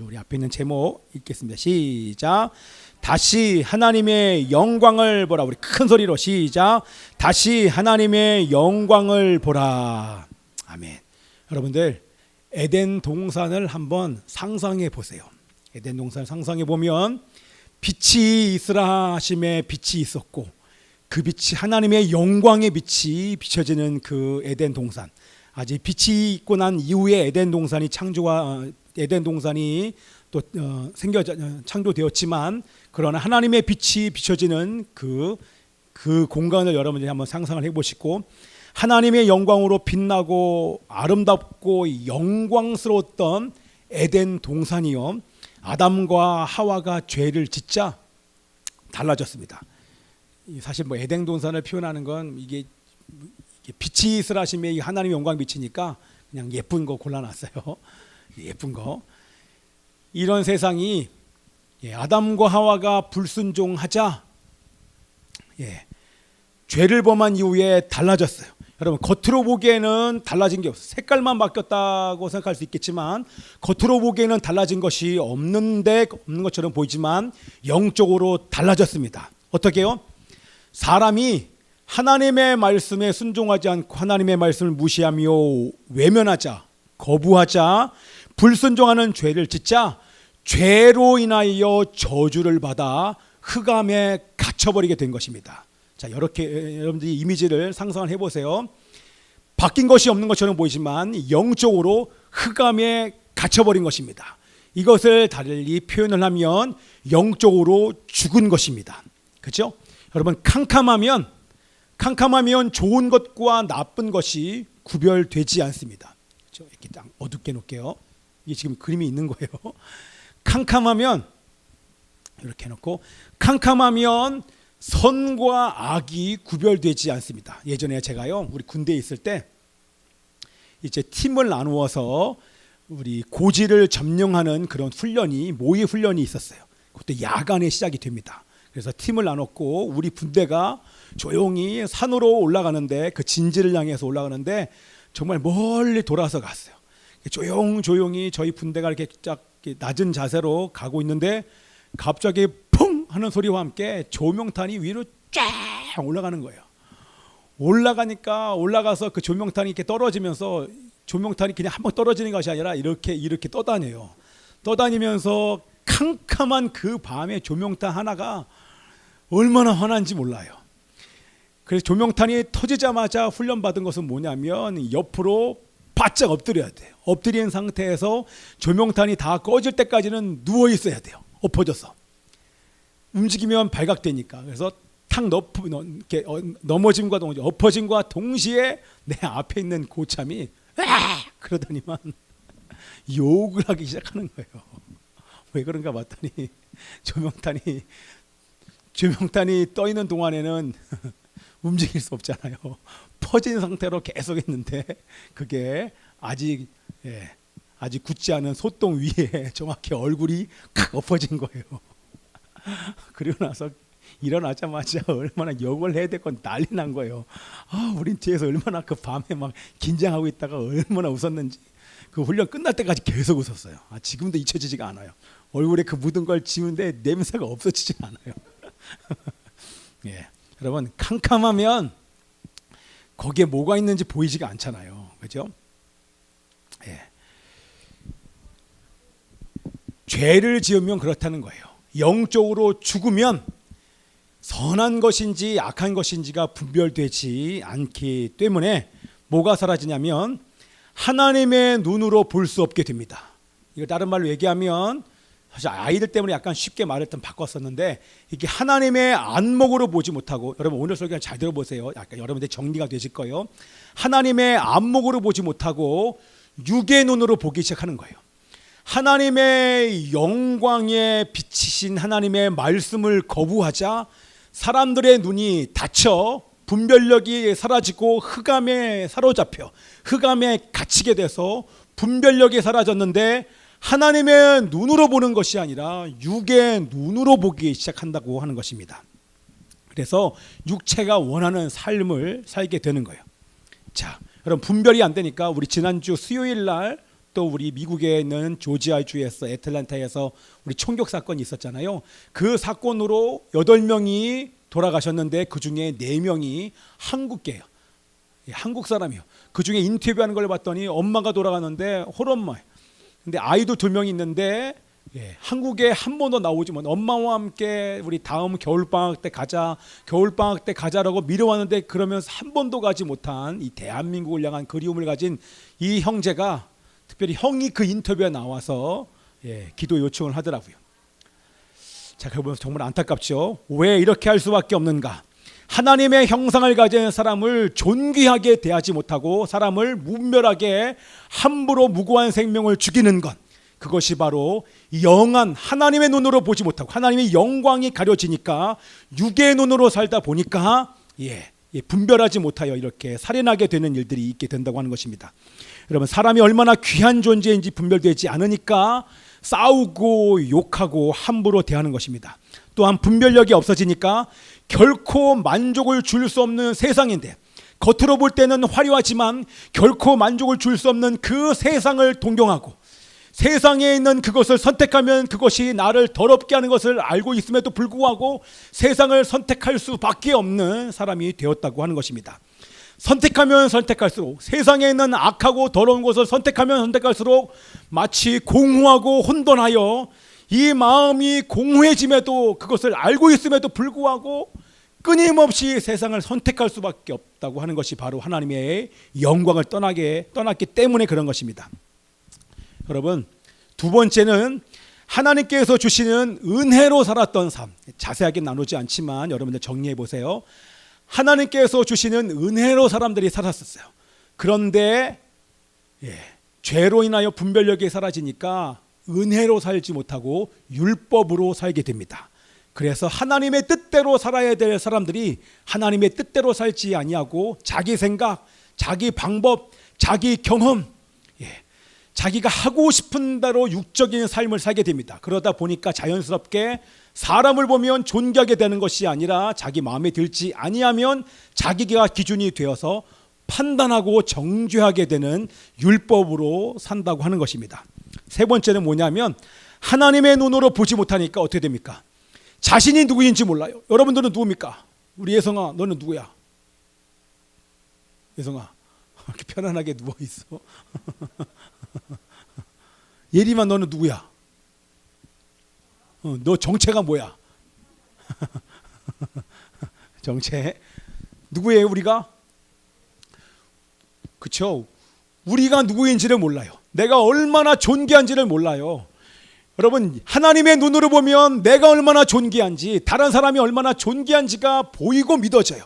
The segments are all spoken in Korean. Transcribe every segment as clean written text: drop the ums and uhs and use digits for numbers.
우리 앞에 있는 제목 읽겠습니다. 시작. 다시 하나님의 영광을 보라. 우리 큰 소리로 시작. 다시 하나님의 영광을 보라. 아멘. 여러분들 에덴 동산을 한번 상상해 보세요. 에덴 동산을 상상해 보면 빛이 있으라 하심에 빛이 있었고 그 빛이 하나님의 영광의 빛이 비춰지는 그 에덴 동산. 아직 빛이 있고 난 이후에 에덴 동산이 또 창조되었지만 그러나 하나님의 빛이 비춰지는 그 공간을 여러분들이 한번 상상을 해보시고 하나님의 영광으로 빛나고 아름답고 영광스러웠던 에덴 동산이요, 아담과 하와가 죄를 짓자 달라졌습니다. 사실 뭐 에덴 동산을 표현하는 건 이게 빛이 있으라심에 하나님의 영광 비치니까 그냥 예쁜 거 골라놨어요. 예쁜 거. 이런 세상이 아담과 하와가 불순종하자 죄를 범한 이후에 달라졌어요. 여러분 겉으로 보기에는 달라진 게 없어요. 색깔만 바뀌었다고 생각할 수 있겠지만 겉으로 보기에는 달라진 것이 없는 것처럼 보이지만 영적으로 달라졌습니다. 어떻게요? 사람이 하나님의 말씀에 순종하지 않고 하나님의 말씀을 무시하며 외면하자, 거부하자, 불순종하는 죄를 짓자 죄로 인하여 저주를 받아 흑암에 갇혀버리게 된 것입니다. 자, 이렇게 여러분들이 이미지를 상상을 해보세요. 바뀐 것이 없는 것처럼 보이지만 영적으로 흑암에 갇혀버린 것입니다. 이것을 달리 표현을 하면 영적으로 죽은 것입니다. 그렇죠? 여러분 캄캄하면 좋은 것과 나쁜 것이 구별되지 않습니다. 그렇죠? 이렇게 딱 어둡게 놓을게요. 이게 지금 그림이 있는 거예요. 캄캄하면 이렇게 놓고 캄캄하면 선과 악이 구별되지 않습니다. 예전에 제가요 우리 군대에 있을 때 이제 팀을 나누어서 우리 고지를 점령하는 그런 모의 훈련이 있었어요. 그때 야간에 시작이 됩니다. 그래서 팀을 나눴고 우리 군대가 조용히 산으로 올라가는데 그 진지를 향해서 올라가는데 정말 멀리 돌아서 갔어요. 조용히 저희 군대가 이렇게 쫙 낮은 자세로 가고 있는데 갑자기 펑 하는 소리와 함께 조명탄이 위로 쫙 올라가는 거예요. 올라가서 그 조명탄이 이렇게 떨어지면서 조명탄이 그냥 한번 떨어지는 것이 아니라 이렇게 떠다녀요. 떠다니면서 캄캄한 그 밤에 조명탄 하나가 얼마나 환한지 몰라요. 그래서 조명탄이 터지자마자 훈련받은 것은 뭐냐면 옆으로 바짝 엎드려야 돼요. 엎드린 상태에서 조명탄이 다 꺼질 때까지는 누워 있어야 돼요. 엎어져서. 움직이면 발각되니까. 그래서 엎어짐과 동시에 내 앞에 있는 고참이 그러더니만 욕을 하기 시작하는 거예요. 왜 그런가 봤더니 조명탄이 떠 있는 동안에는 움직일 수 없잖아요. 퍼진 상태로 계속 했는데 그게 아직 굳지 않은 소똥 위에 정확히 얼굴이 칵 엎어진 거예요. 그리고 나서 일어나자마자 얼마나 욕을 해야 될 건 난리 난 거예요. 우린 뒤에서 얼마나 그 밤에 막 긴장하고 있다가 얼마나 웃었는지. 그 훈련 끝날 때까지 계속 웃었어요. 지금도 잊혀지지가 않아요. 얼굴에 그 묻은 걸 지우는데 냄새가 없어지지 않아요. 여러분 캄캄하면 거기에 뭐가 있는지 보이지가 않잖아요. 그렇죠? 죄를 지으면 그렇다는 거예요. 영적으로 죽으면 선한 것인지 악한 것인지가 분별되지 않기 때문에 뭐가 사라지냐면 하나님의 눈으로 볼 수 없게 됩니다. 이거 다른 말로 얘기하면 사실 아이들 때문에 약간 쉽게 말을 좀 바꿨었는데 이게 하나님의 안목으로 보지 못하고, 여러분 오늘 설교 잘 들어보세요. 약간 여러분들 정리가 되실 거예요. 하나님의 안목으로 보지 못하고 육의 눈으로 보기 시작하는 거예요. 하나님의 영광에 비치신 하나님의 말씀을 거부하자 사람들의 눈이 닫혀 분별력이 사라지고 흑암에 사로잡혀 흑암에 갇히게 돼서 분별력이 사라졌는데 하나님의 눈으로 보는 것이 아니라 육의 눈으로 보기 시작한다고 하는 것입니다. 그래서 육체가 원하는 삶을 살게 되는 거예요. 자, 여러분 분별이 안 되니까 우리 지난주 수요일 날 또 우리 미국에 있는 조지아주에서 애틀랜타에서 우리 총격 사건이 있었잖아요. 그 사건으로 8명이 돌아가셨는데 그중에 4명이 한국계예요. 한국 사람이요. 그중에 인터뷰하는 걸 봤더니 엄마가 돌아가는데 홀엄마예요. 근데 아이도 2명이 있는데 한국에 한 번도 나오지 못. 엄마와 함께 우리 다음 겨울방학 때 가자, 겨울방학 때 가자라고 미뤄왔는데 그러면서 한 번도 가지 못한 이 대한민국을 향한 그리움을 가진 이 형제가, 특별히 형이 그 인터뷰에 나와서 기도 요청을 하더라고요. 자, 그거 보면서 정말 안타깝죠. 왜 이렇게 할 수밖에 없는가? 하나님의 형상을 가진 사람을 존귀하게 대하지 못하고 사람을 무멸하게 함부로 무고한 생명을 죽이는 것, 그것이 바로 영한 하나님의 눈으로 보지 못하고 하나님의 영광이 가려지니까 육의 눈으로 살다 보니까 분별하지 못하여 이렇게 살인하게 되는 일들이 있게 된다고 하는 것입니다. 여러분, 사람이 얼마나 귀한 존재인지 분별되지 않으니까 싸우고 욕하고 함부로 대하는 것입니다. 또한 분별력이 없어지니까 결코 만족을 줄 수 없는 세상인데, 겉으로 볼 때는 화려하지만 결코 만족을 줄 수 없는 그 세상을 동경하고 세상에 있는 그것을 선택하면 그것이 나를 더럽게 하는 것을 알고 있음에도 불구하고 세상을 선택할 수밖에 없는 사람이 되었다고 하는 것입니다. 선택하면 선택할수록, 세상에 있는 악하고 더러운 것을 선택하면 선택할수록 마치 공허하고 혼돈하여 이 마음이 공허해짐에도, 그것을 알고 있음에도 불구하고 끊임없이 세상을 선택할 수밖에 없다고 하는 것이 바로 하나님의 영광을 떠났기 때문에 그런 것입니다. 여러분, 두 번째는 하나님께서 주시는 은혜로 살았던 삶. 자세하게 나누지 않지만 여러분들 정리해 보세요. 하나님께서 주시는 은혜로 사람들이 살았었어요. 그런데 죄로 인하여 분별력이 사라지니까 은혜로 살지 못하고 율법으로 살게 됩니다. 그래서 하나님의 뜻대로 살아야 될 사람들이 하나님의 뜻대로 살지 아니하고 자기 생각, 자기 방법, 자기 경험, 자기가 하고 싶은 대로 육적인 삶을 살게 됩니다. 그러다 보니까 자연스럽게 사람을 보면 존경하게 되는 것이 아니라 자기 마음에 들지 아니하면 자기가 기준이 되어서 판단하고 정죄하게 되는 율법으로 산다고 하는 것입니다. 세 번째는 뭐냐면 하나님의 눈으로 보지 못하니까 어떻게 됩니까? 자신이 누구인지 몰라요. 여러분들은 누굽니까? 우리 예성아, 너는 누구야? 예성아, 이렇게 편안하게 누워 있어. 예림아, 너는 누구야? 너 정체가 뭐야? 정체 누구예요? 우리가? 그렇죠? 우리가 누구인지를 몰라요. 내가 얼마나 존귀한지를 몰라요. 여러분, 하나님의 눈으로 보면 내가 얼마나 존귀한지, 다른 사람이 얼마나 존귀한지가 보이고 믿어져요.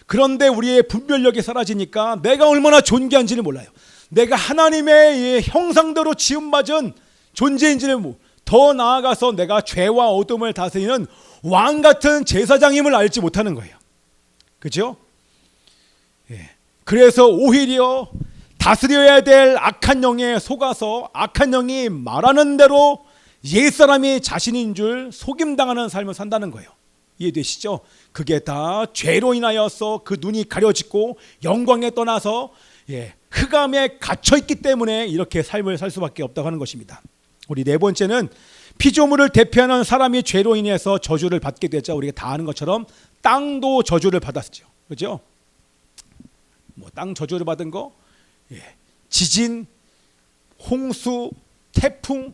그런데 우리의 분별력이 사라지니까 내가 얼마나 존귀한지를 몰라요. 내가 하나님의 형상대로 지음받은 존재인지를, 더 나아가서 내가 죄와 어둠을 다스리는 왕 같은 제사장임을 알지 못하는 거예요. 그죠? 그래서 오히려 다스려야 될 악한 영에 속아서 악한 영이 말하는 대로 옛사람이 자신인 줄 속임당하는 삶을 산다는 거예요. 이해되시죠? 그게 다 죄로 인하여서 그 눈이 가려지고 영광에 떠나서 흑암에 갇혀있기 때문에 이렇게 삶을 살 수밖에 없다고 하는 것입니다. 우리 네 번째는 피조물을 대표하는 사람이 죄로 인해서 저주를 받게 되자 우리가 다 아는 것처럼 땅도 저주를 받았죠. 그렇죠? 땅 저주를 받은 거, 지진, 홍수, 태풍,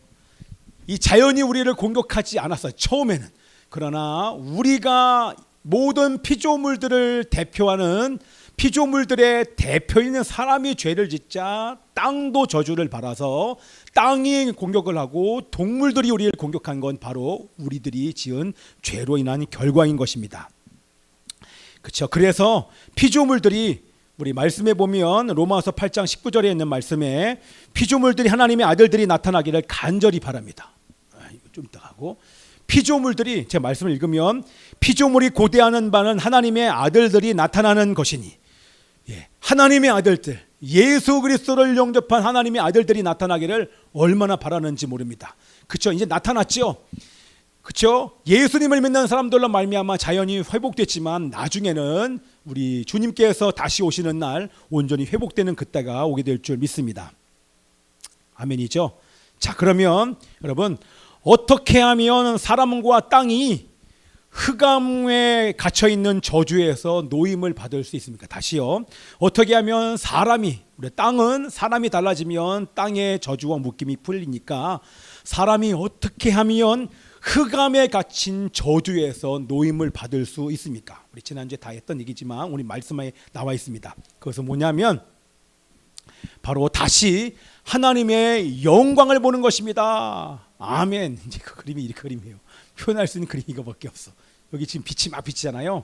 이 자연이 우리를 공격하지 않았어요. 처음에는. 그러나 우리가 모든 피조물들을 대표하는 피조물들의 대표인 사람이 죄를 짓자 땅도 저주를 받아서 땅이 공격을 하고 동물들이 우리를 공격한 건 바로 우리들이 지은 죄로 인한 결과인 것입니다. 그렇죠? 그래서 피조물들이, 우리 말씀에 보면 로마서 8장 19절에 있는 말씀에 피조물들이 하나님의 아들들이 나타나기를 간절히 바랍니다. 이거 좀 이따 하고, 피조물들이, 제 말씀을 읽으면 피조물이 고대하는 바는 하나님의 아들들이 나타나는 것이니, 하나님의 아들들, 예수 그리스도를 영접한 하나님의 아들들이 나타나기를 얼마나 바라는지 모릅니다. 그렇죠? 이제 나타났죠. 그렇죠? 예수님을 믿는 사람들로 말미암아 자연이 회복됐지만 나중에는 우리 주님께서 다시 오시는 날 온전히 회복되는 그때가 오게 될 줄 믿습니다. 아멘이죠. 자, 그러면 여러분, 어떻게 하면 사람과 땅이 흑암에 갇혀 있는 저주에서 노임을 받을 수 있습니까? 다시요. 어떻게 하면 우리 땅은 사람이 달라지면 땅의 저주와 묶임이 풀리니까 사람이 어떻게 하면 흑암에 갇힌 저주에서 노임을 받을 수 있습니까? 우리 지난주에 다 했던 얘기지만 우리 말씀에 나와 있습니다. 그것은 뭐냐면 바로 다시 하나님의 영광을 보는 것입니다. 아멘. 이제 그 그림이 이 그림이에요. 표현할 수 있는 그림이 이거밖에 없어. 여기 지금 빛이 막 비치잖아요.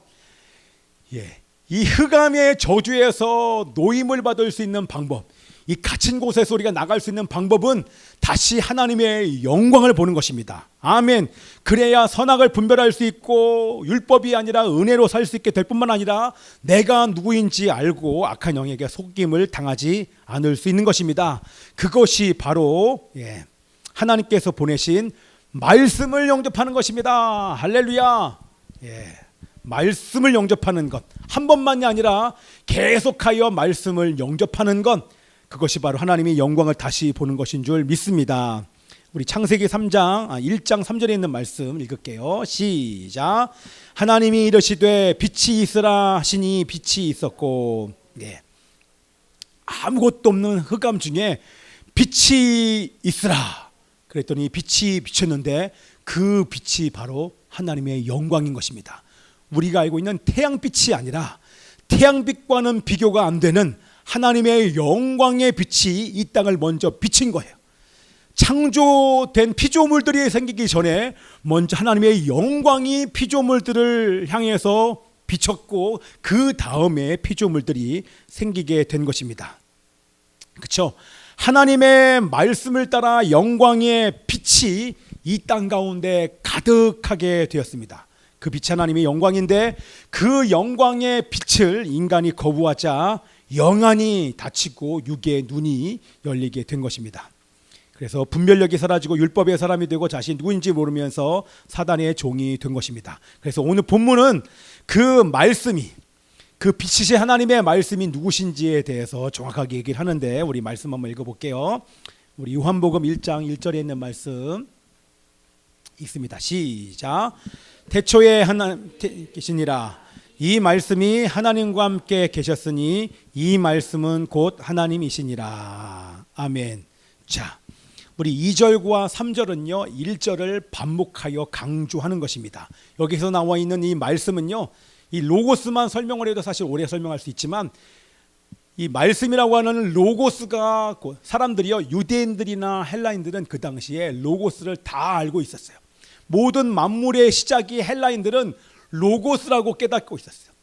예, 이 흑암의 저주에서 노임을 받을 수 있는 방법, 이 갇힌 곳에서 우리가 나갈 수 있는 방법은 다시 하나님의 영광을 보는 것입니다. 아멘. 그래야 선악을 분별할 수 있고 율법이 아니라 은혜로 살 수 있게 될 뿐만 아니라 내가 누구인지 알고 악한 영에게 속임을 당하지 않을 수 있는 것입니다. 그것이 바로 하나님께서 보내신 말씀을 영접하는 것입니다. 할렐루야. 말씀을 영접하는 것, 한 번만이 아니라 계속하여 말씀을 영접하는 것, 그것이 바로 하나님의 영광을 다시 보는 것인 줄 믿습니다. 우리 창세기 1장 3절에 있는 말씀 읽을게요. 시작. 하나님이 이르시되 빛이 있으라 하시니 빛이 있었고, 아무것도 없는 흑암 중에 빛이 있으라 그랬더니 빛이 비쳤는데 그 빛이 바로 하나님의 영광인 것입니다. 우리가 알고 있는 태양빛이 아니라 태양빛과는 비교가 안 되는 하나님의 영광의 빛이 이 땅을 먼저 비친 거예요. 창조된 피조물들이 생기기 전에 먼저 하나님의 영광이 피조물들을 향해서 비쳤고 그 다음에 피조물들이 생기게 된 것입니다. 그렇죠? 하나님의 말씀을 따라 영광의 빛이 이 땅 가운데 가득하게 되었습니다. 그 빛이 하나님의 영광인데 그 영광의 빛을 인간이 거부하자 영안이 닫히고 육의 눈이 열리게 된 것입니다. 그래서 분별력이 사라지고 율법의 사람이 되고 자신이 누구인지 모르면서 사단의 종이 된 것입니다. 그래서 오늘 본문은 그 말씀이, 그 빛이신 하나님의 말씀이 누구신지에 대해서 정확하게 얘기를 하는데 우리 말씀 한번 읽어볼게요. 우리 요한복음 1장 1절에 있는 말씀 읽습니다. 시작. 태초에 하나님 계시니라. 이 말씀이 하나님과 함께 계셨으니 이 말씀은 곧 하나님이시니라. 아멘. 자, 우리 2절과 3절은요 1절을 반복하여 강조하는 것입니다. 여기서 나와 있는 이 말씀은요, 이 로고스만 설명을 해도 사실 오래 설명할 수 있지만 이 말씀이라고 하는 로고스가 사람들이요, 유대인들이나 헬라인들은 그 당시에 로고스를 다 알고 있었어요. 모든 만물의 시작이 헬라인들은 로고스라고 깨닫고 있었어요.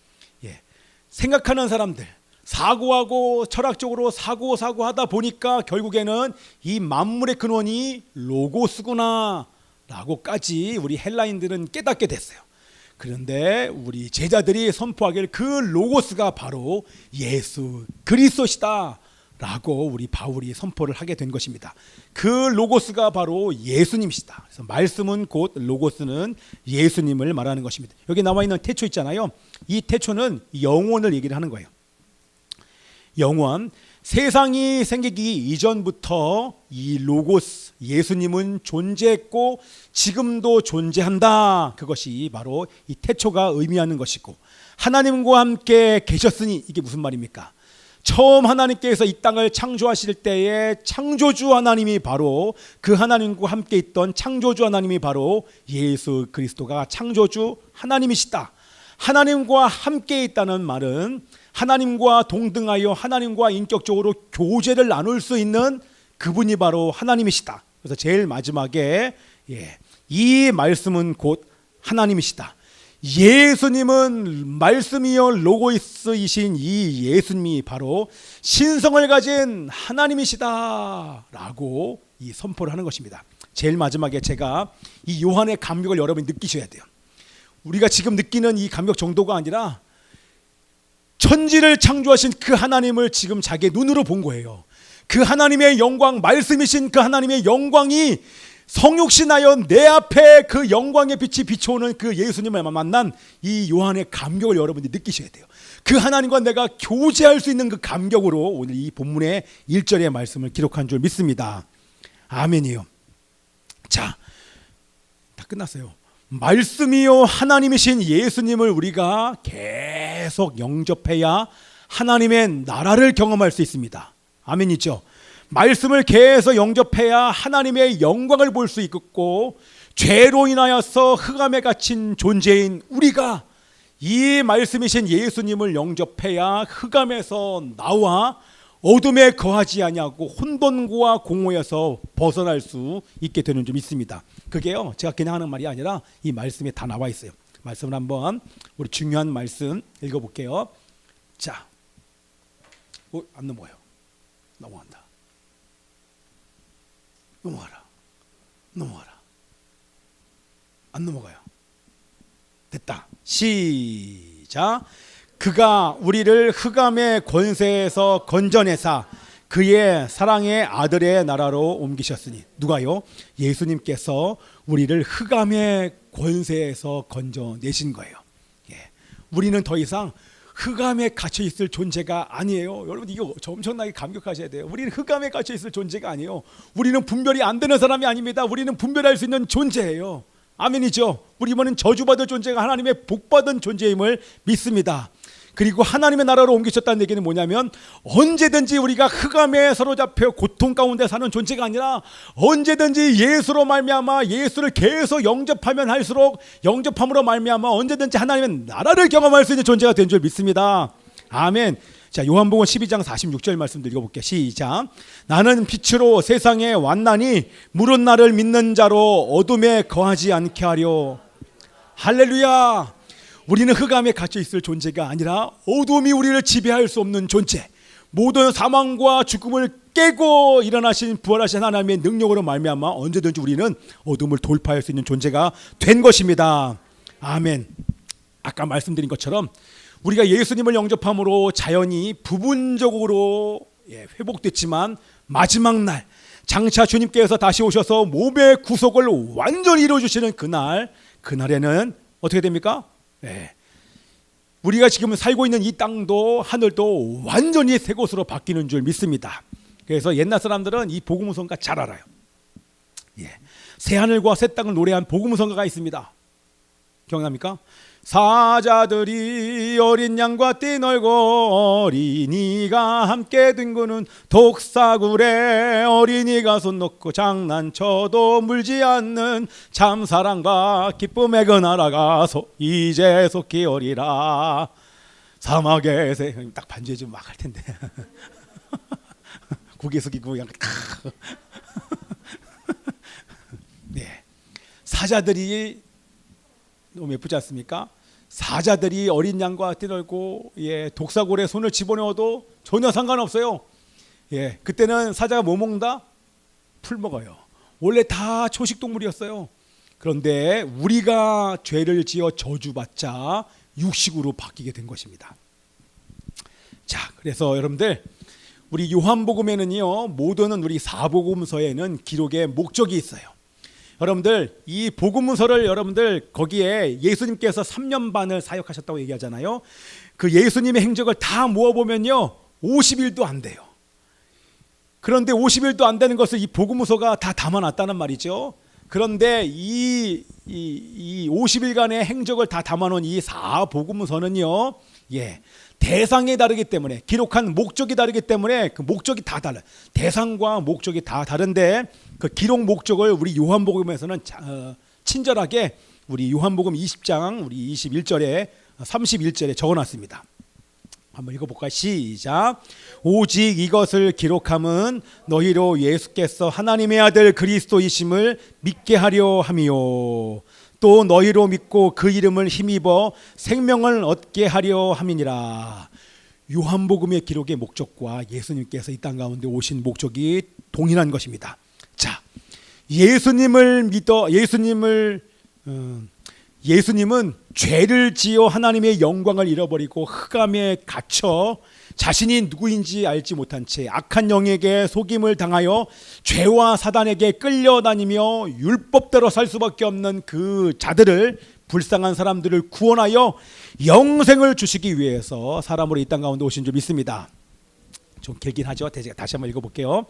생각하는 사람들, 사고하고 철학적으로 사고하다 보니까 결국에는 이 만물의 근원이 로고스구나 라고까지 우리 헬라인들은 깨닫게 됐어요. 그런데 우리 제자들이 선포하길 그 로고스가 바로 예수 그리스도시다 라고 우리 바울이 선포를 하게 된 것입니다. 그 로고스가 바로 예수님이시다. 그래서 말씀은 곧 로고스는 예수님을 말하는 것입니다. 여기 나와 있는 태초 있잖아요. 이 태초는 영원을 얘기를 하는 거예요. 영원, 세상이 생기기 이전부터 이 로고스 예수님은 존재했고 지금도 존재한다. 그것이 바로 이 태초가 의미하는 것이고, 하나님과 함께 계셨으니 이게 무슨 말입니까? 처음 하나님께서 이 땅을 창조하실 때에 창조주 하나님이 바로 그 하나님과 함께 있던 창조주 하나님이 바로 예수 그리스도가 창조주 하나님이시다. 하나님과 함께 있다는 말은 하나님과 동등하여 하나님과 인격적으로 교제를 나눌 수 있는 그분이 바로 하나님이시다. 그래서 제일 마지막에 이 말씀은 곧 하나님이시다. 예수님은 말씀이여 로고스이신 이 예수님이 바로 신성을 가진 하나님이시다 라고 이 선포를 하는 것입니다. 제일 마지막에 제가 이 요한의 감격을 여러분이 느끼셔야 돼요. 우리가 지금 느끼는 이 감격 정도가 아니라 천지를 창조하신 그 하나님을 지금 자기의 눈으로 본 거예요. 그 하나님의 영광, 말씀이신 그 하나님의 영광이 성육신하여 내 앞에 그 영광의 빛이 비춰오는 그 예수님을 만난 이 요한의 감격을 여러분들이 느끼셔야 돼요. 그 하나님과 내가 교제할 수 있는 그 감격으로 오늘 이 본문의 1절의 말씀을 기록한 줄 믿습니다. 아멘이요. 자, 다 끝났어요. 말씀이요 하나님이신 예수님을 우리가 계속 영접해야 하나님의 나라를 경험할 수 있습니다. 아멘이죠. 말씀을 계속 영접해야 하나님의 영광을 볼 수 있고, 죄로 인하여서 흑암에 갇힌 존재인 우리가 이 말씀이신 예수님을 영접해야 흑암에서 나와 어둠에 거하지 아니하고 혼돈과 공허에서 벗어날 수 있게 되는 점 있습니다. 그게요, 제가 그냥 하는 말이 아니라 이 말씀에 다 나와 있어요. 말씀을 한번 우리 중요한 말씀 읽어볼게요. 자, 안 넘어요. 넘어간다. 넘어가라. 안 넘어가요. 됐다. 시작. 그가 우리를 흑암의 권세에서 건져내사 그의 사랑의 아들의 나라로 옮기셨으니. 누가요? 예수님께서 우리를 흑암의 권세에서 건져내신 거예요. 예. 우리는 더 이상 흑암에 갇혀 있을 존재가 아니에요. 여러분, 이거 엄청나게 감격하셔야 돼요. 우리는 흑암에 갇혀 있을 존재가 아니에요. 우리는 분별이 안 되는 사람이 아닙니다. 우리는 분별할 수 있는 존재예요. 아멘이죠. 우리는 저주받을 존재가 하나님의 복받은 존재임을 믿습니다. 그리고 하나님의 나라로 옮기셨다는 얘기는 뭐냐면, 언제든지 우리가 흑암에 사로잡혀 고통 가운데 사는 존재가 아니라 언제든지 예수로 말미암아 예수를 계속 영접하면 할수록 영접함으로 말미암아 언제든지 하나님의 나라를 경험할 수 있는 존재가 된 줄 믿습니다. 아멘. 자, 요한복음 12장 46절 말씀 읽어볼게요. 시작. 나는 빛으로 세상에 왔나니 물은 나를 믿는 자로 어둠에 거하지 않게 하려. 할렐루야. 우리는 흑암에 갇혀 있을 존재가 아니라 어둠이 우리를 지배할 수 없는 존재, 모든 사망과 죽음을 깨고 일어나신 부활하신 하나님의 능력으로 말미암아 언제든지 우리는 어둠을 돌파할 수 있는 존재가 된 것입니다. 아멘. 아까 말씀드린 것처럼 우리가 예수님을 영접함으로 자연이 부분적으로 회복됐지만 마지막 날 장차 주님께서 다시 오셔서 몸의 구속을 완전히 이루어주시는 그날에는 어떻게 됩니까? 네. 우리가 지금 살고 있는 이 땅도 하늘도 완전히 새 곳으로 바뀌는 줄 믿습니다. 그래서 옛날 사람들은 이 복음성가 잘 알아요. 예. 새 하늘과 새 땅을 노래한 복음성가가 있습니다. 기억납니까? 사자들이 어린 양과 띠널고 어린이가 함께 뒹구는 독사굴에 어린이가 손 놓고 장난쳐도 물지 않는 참사랑과 기쁨의 그 나라가 이제 속히 오리라. 사막의 새, 딱 반주해 주면 막 할 텐데 고개 숙이고 그냥 네. 사자들이 너무 예쁘지 않습니까? 사자들이 어린 양과 띠널고 독사골에 손을 집어넣어도 전혀 상관없어요. 그때는 사자가 뭐 먹는다? 풀 먹어요. 원래 다 초식 동물이었어요. 그런데 우리가 죄를 지어 저주받자 육식으로 바뀌게 된 것입니다. 자, 그래서 여러분들, 우리 요한복음에는요, 모든 우리 사복음서에는 기록의 목적이 있어요. 여러분들, 이 복음서를 여러분들 거기에 예수님께서 3년 반을 사역하셨다고 얘기하잖아요. 그 예수님의 행적을 다 모아보면요 50일도 안 돼요. 그런데 50일도 안 되는 것을 이 복음서가 다 담아놨다는 말이죠. 그런데 이 50일간의 행적을 다 담아놓은 이 사복음서는요, 대상이 다르기 때문에, 기록한 목적이 다르기 때문에 그 목적이 다 달라요. 대상과 목적이 다 다른데 그 기록 목적을 우리 요한복음에서는 친절하게 우리 요한복음 20장 우리 21절에 31절에 적어놨습니다. 한번 읽어볼까요? 시작. 오직 이것을 기록함은 너희로 예수께서 하나님의 아들 그리스도이심을 믿게 하려 함이요 또 너희로 믿고 그 이름을 힘입어 생명을 얻게 하려 함이니라. 요한복음의 기록의 목적과 예수님께서 이 땅 가운데 오신 목적이 동일한 것입니다. 자, 예수님은 죄를 지어 하나님의 영광을 잃어버리고 흑암에 갇혀 자신이 누구인지 알지 못한 채 악한 영에게 속임을 당하여 죄와 사단에게 끌려다니며 율법대로 살 수밖에 없는 그 자들을, 불쌍한 사람들을 구원하여 영생을 주시기 위해서 사람으로 이 땅 가운데 오신 줄 믿습니다. 좀 길긴 하죠. 다시 한번 읽어볼게요.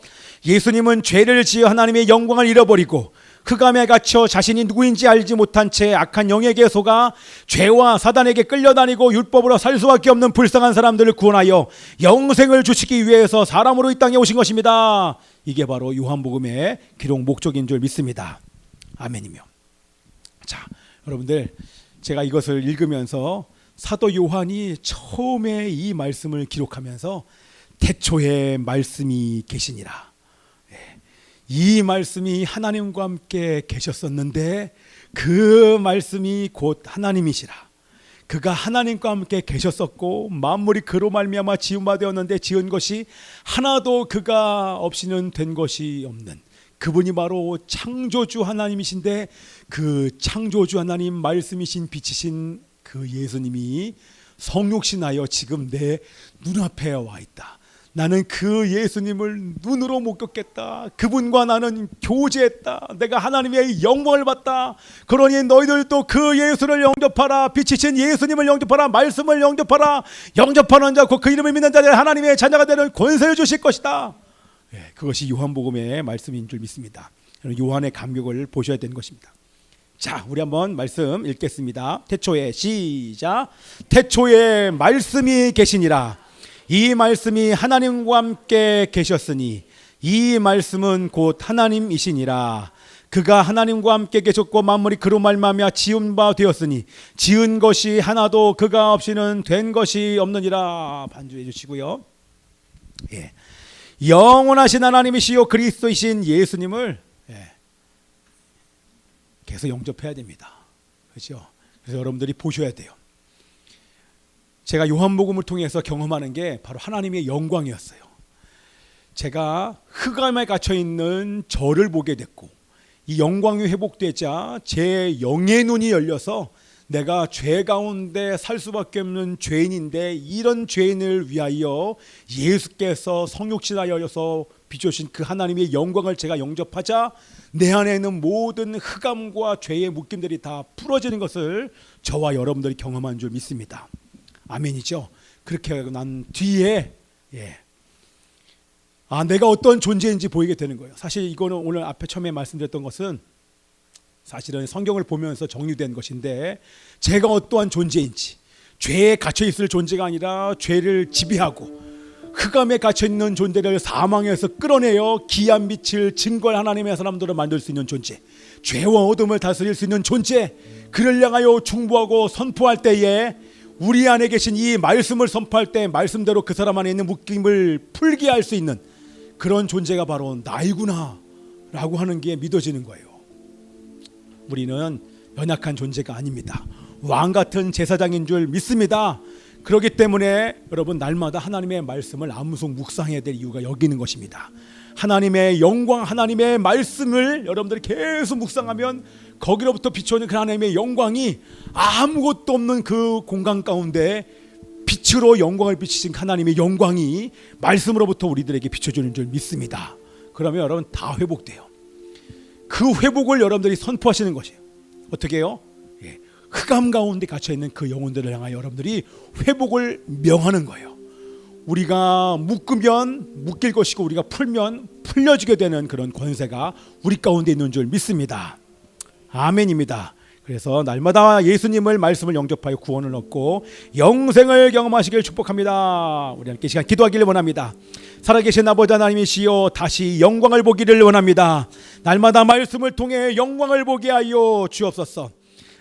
예수님은 죄를 지어 하나님의 영광을 잃어버리고 흑암에 갇혀 자신이 누구인지 알지 못한 채 악한 영에게 속아 죄와 사단에게 끌려다니고 율법으로 살 수밖에 없는 불쌍한 사람들을 구원하여 영생을 주시기 위해서 사람으로 이 땅에 오신 것입니다. 이게 바로 요한복음의 기록 목적인 줄 믿습니다. 아멘이며. 자, 여러분들, 제가 이것을 읽으면서 사도 요한이 처음에 이 말씀을 기록하면서 태초에 말씀이 계시니라, 이 말씀이 하나님과 함께 계셨었는데 그 말씀이 곧 하나님이시라. 그가 하나님과 함께 계셨었고 만물이 그로 말미암아 지은 바 되었는데 지은 것이 하나도 그가 없이는 된 것이 없는 그분이 바로 창조주 하나님이신데, 그 창조주 하나님 말씀이신 빛이신 그 예수님이 성육신하여 지금 내 눈앞에 와 있다. 나는 그 예수님을 눈으로 목격했다. 그분과 나는 교제했다. 내가 하나님의 영광을 봤다. 그러니 너희들도 그 예수를 영접하라. 빛이신 예수님을 영접하라. 말씀을 영접하라. 영접하는 자, 그 이름을 믿는 자들 하나님의 자녀가 되는 권세를 주실 것이다. 그것이 요한복음의 말씀인 줄 믿습니다. 요한의 감격을 보셔야 되는 것입니다. 자, 우리 한번 말씀 읽겠습니다. 태초에, 시작. 태초에 말씀이 계시니라. 이 말씀이 하나님과 함께 계셨으니 이 말씀은 곧 하나님이시니라. 그가 하나님과 함께 계셨고 만물이 그로 말미암아 지은 바 되었으니 지은 것이 하나도 그가 없이는 된 것이 없느니라. 반주해 주시고요. 영원하신 하나님이시요 그리스도이신 예수님을 계속 영접해야 됩니다. 그렇죠? 그래서 여러분들이 보셔야 돼요. 제가 요한복음을 통해서 경험하는 게 바로 하나님의 영광이었어요. 제가 흑암에 갇혀 있는 저를 보게 됐고, 이 영광이 회복되자 제 영의 눈이 열려서 내가 죄 가운데 살 수밖에 없는 죄인인데 이런 죄인을 위하여 예수께서 성육신하여서 비추신 그 하나님의 영광을 제가 영접하자 내 안에 있는 모든 흑암과 죄의 묶임들이 다 풀어지는 것을 저와 여러분들이 경험한 줄 믿습니다. 아멘이죠. 그렇게 하고 난 뒤에 내가 어떤 존재인지 보이게 되는 거예요. 사실 이거는 오늘 앞에 처음에 말씀드렸던 것은 사실은 성경을 보면서 정리된 것인데, 제가 어떠한 존재인지, 죄에 갇혀 있을 존재가 아니라 죄를 지배하고 흑암에 갇혀 있는 존재를 사망에서 끌어내어 귀한 빛을 증거할 하나님의 사람들을 만들 수 있는 존재, 죄와 어둠을 다스릴 수 있는 존재, 그를 향하여 중보하고 선포할 때에 우리 안에 계신 이 말씀을 선포할 때 말씀대로 그 사람 안에 있는 묶임을 풀게 할 수 있는 그런 존재가 바로 나이구나 라고 하는 게 믿어지는 거예요. 우리는 연약한 존재가 아닙니다. 왕같은 제사장인 줄 믿습니다. 그렇기 때문에 여러분, 날마다 하나님의 말씀을 암송 묵상해야 될 이유가 여기 있는 것입니다. 하나님의 영광, 하나님의 말씀을 여러분들이 계속 묵상하면 거기로부터 비춰오는 그 하나님의 영광이 아무것도 없는 그 공간 가운데 빛으로 영광을 비치신 하나님의 영광이 말씀으로부터 우리들에게 비춰주는 줄 믿습니다. 그러면 여러분 다 회복돼요. 그 회복을 여러분들이 선포하시는 것이에요. 어떻게 해요? 흑암 가운데 갇혀있는 그 영혼들을 향하여 여러분들이 회복을 명하는 거예요. 우리가 묶으면 묶일 것이고 우리가 풀면 풀려지게 되는 그런 권세가 우리 가운데 있는 줄 믿습니다. 아멘입니다. 그래서 날마다 예수님을 말씀을 영접하여 구원을 얻고 영생을 경험하시길 축복합니다. 우리 함께 시간 기도하기를 원합니다. 살아계신 아버지 하나님이시여, 다시 영광을 보기를 원합니다. 날마다 말씀을 통해 영광을 보게 하여 주옵소서.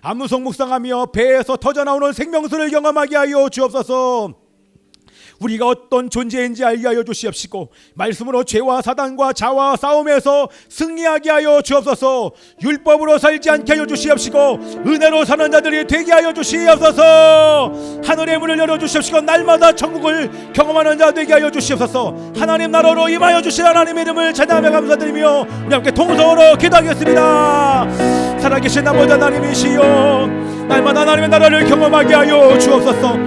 암송 묵상하며 배에서 터져나오는 생명수를 경험하게 하여 주옵소서. 우리가 어떤 존재인지 알게 하여 주시옵시고 말씀으로 죄와 사단과 자와 싸움에서 승리하게 하여 주옵소서. 율법으로 살지 않게 하여 주시옵시고 은혜로 사는 자들이 되게 하여 주시옵소서. 하늘의 문을 열어주시옵시고 날마다 천국을 경험하는 자 되게 하여 주시옵소서. 하나님 나라로 임하여 주신 하나님의 이름을 찬양하며 감사드리며 우리 함께 통성으로 기도하겠습니다. 살아계신 아버지 하나님이시여, 날마다 하나님의 나라를 경험하게 하여 주옵소서.